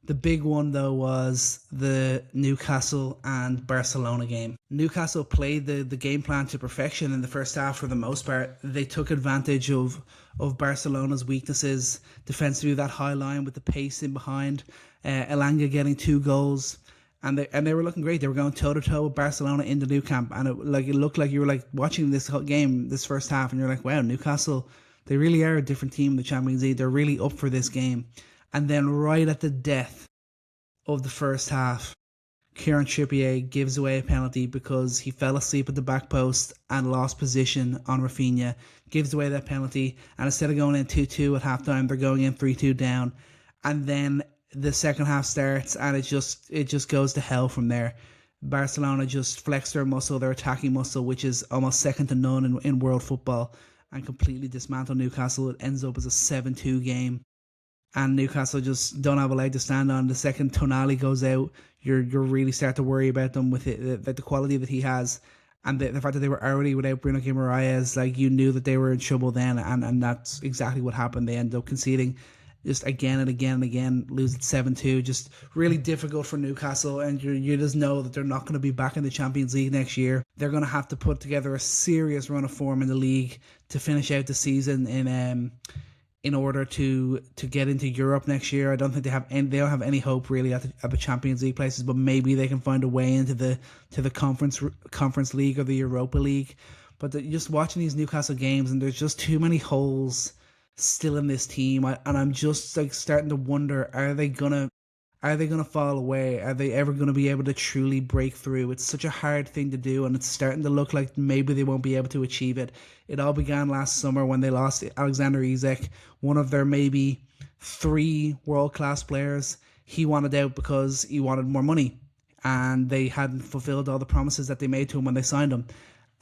The big one, though, was the Newcastle and Barcelona game. Newcastle played the game plan to perfection in the first half for the most part. They took advantage of Barcelona's weaknesses defensively, that high line with the pace in behind, Elanga getting 2 goals. And they were looking great. They were going toe to toe with Barcelona in the Nou Camp, and it looked like you were like watching this whole game, this first half, and you're like, wow, Newcastle, they really are a different team in the Champions League. They're really up for this game. And then right at the death of the first half, Kieran Trippier gives away a penalty because he fell asleep at the back post and lost position on Rafinha. Gives away that penalty, and instead of going in 2-2 at halftime, they're going in 3-2 down. And then the second half starts, and it just goes to hell from there. Barcelona just flex their muscle, their attacking muscle, which is almost second to none in world football, and completely dismantle Newcastle. It ends up as a 7-2 game, and Newcastle just don't have a leg to stand on. The second Tonali goes out, you're really start to worry about them with the quality that he has, and the fact that they were already without Bruno Guimaraes. Like, you knew that they were in trouble then, and that's exactly what happened. They ended up conceding just again and again and again, lose it 7-2. Just really difficult for Newcastle, and you just know that they're not going to be back in the Champions League next year. They're going to have to put together a serious run of form in the league to finish out the season in order to get into Europe next year. I don't think they don't have any hope really at the Champions League places, but maybe they can find a way into the conference league or the Europa League. But just watching these Newcastle games, and there's just too many holes still in this team, and I'm just like starting to wonder, are they gonna fall away? Are they ever gonna be able to truly break through? It's such a hard thing to do, and it's starting to look like maybe they won't be able to achieve it. It all began last summer when they lost Alexander Isak, one of their maybe 3 world-class players. He wanted out because he wanted more money, and they hadn't fulfilled all the promises that they made to him when they signed him.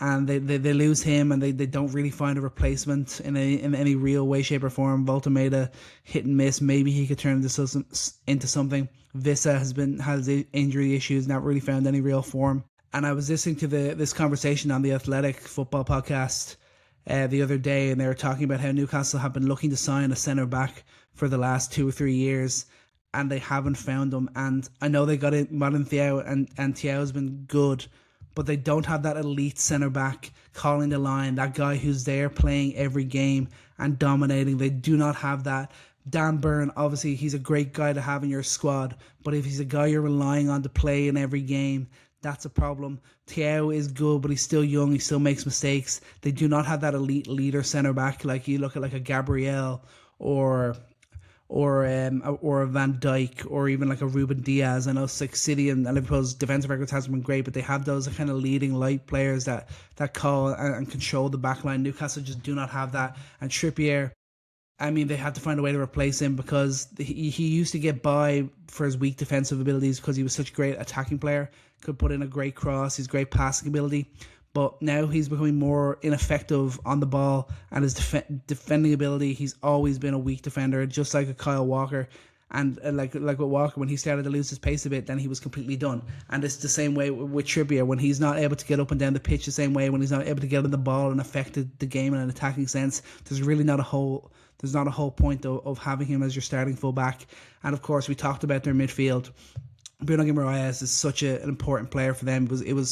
And they lose him, and they don't really find a replacement in any real way, shape, or form. Volta made a hit and miss. Maybe he could turn into something. Vissa has injury issues, not really found any real form. And I was listening to this conversation on the Athletic Football podcast the other day, and they were talking about how Newcastle have been looking to sign a centre back for the last 2 or 3 years, and they haven't found them. And I know they got Martin Thiaw, and Thiaw's been good, but they don't have that elite centre-back calling the line, that guy who's there playing every game and dominating. They do not have that. Dan Burn, obviously, he's a great guy to have in your squad, but if he's a guy you're relying on to play in every game, that's a problem. Thiaw is good, but he's still young. He still makes mistakes. They do not have that elite leader centre-back. Like, you look at like a Gabriel or a Van Dijk, or even like a Ruben Diaz. I know City and Liverpool's defensive records hasn't been great, but they have those kind of leading light players that call and control the back line. Newcastle just do not have that. And Trippier, I mean, they had to find a way to replace him because he used to get by for his weak defensive abilities because he was such a great attacking player, could put in a great cross, his great passing ability. But now he's becoming more ineffective on the ball, and his defending ability, he's always been a weak defender, just like a Kyle Walker. And like with Walker, when he started to lose his pace a bit, then he was completely done. And it's the same way with Trippier. When he's not able to get up and down the pitch the same way, when he's not able to get on the ball and affect the game in an attacking sense, there's not a whole point of having him as your starting fullback. And of course, we talked about their midfield. Bruno Guimaraes is such an important player for them. It was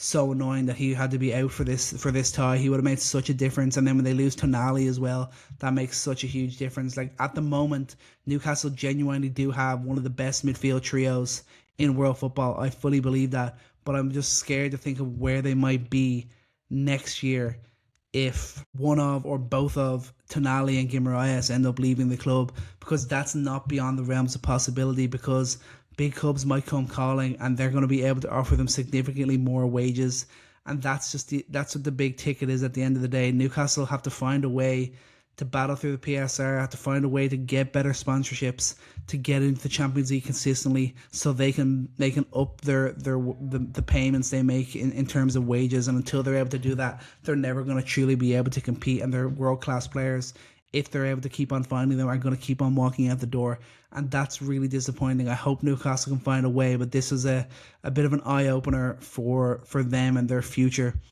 so annoying that he had to be out for this tie. He would have made such a difference. And then when they lose Tonali as well, that makes such a huge difference. Like, at the moment, Newcastle genuinely do have one of the best midfield trios in world football. I fully believe that, but I'm just scared to think of where they might be next year if one of or both of Tonali and Guimaraes end up leaving the club, because that's not beyond the realms of possibility, because big clubs might come calling and they're going to be able to offer them significantly more wages. And that's what the big ticket is at the end of the day. Newcastle have to find a way to battle through the PSR, have to find a way to get better sponsorships, to get into the Champions League consistently, so they can up the payments they make in terms of wages. And until they're able to do that, they're never going to truly be able to compete. And they're world-class players, if they're able to keep on finding them, are going to keep on walking out the door. And that's really disappointing. I hope Newcastle can find a way, but this is a bit of an eye-opener for them and their future.